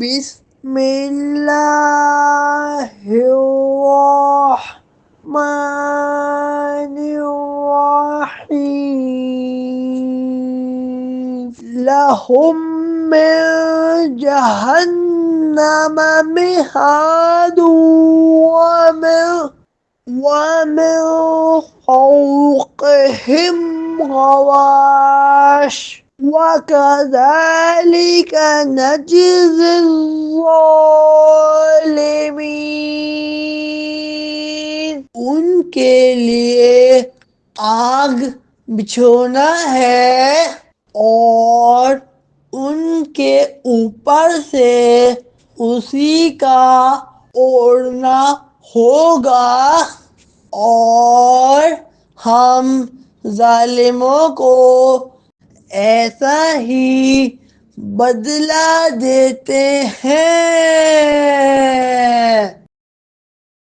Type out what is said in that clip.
بسم اللہ الرحمن الرحیم لہم من جہنم مہاد ومن فوقهم غواش وَكَذَلِكَ نَجْزِي الظَّالِمِينَ۔ ان کے لیے آگ بچھونا ہے اور ان کے اوپر سے اسی کا اوڑھنا ہوگا، اور ہم ظالموں کو ایسا ہی بدلہ دیتے ہیں۔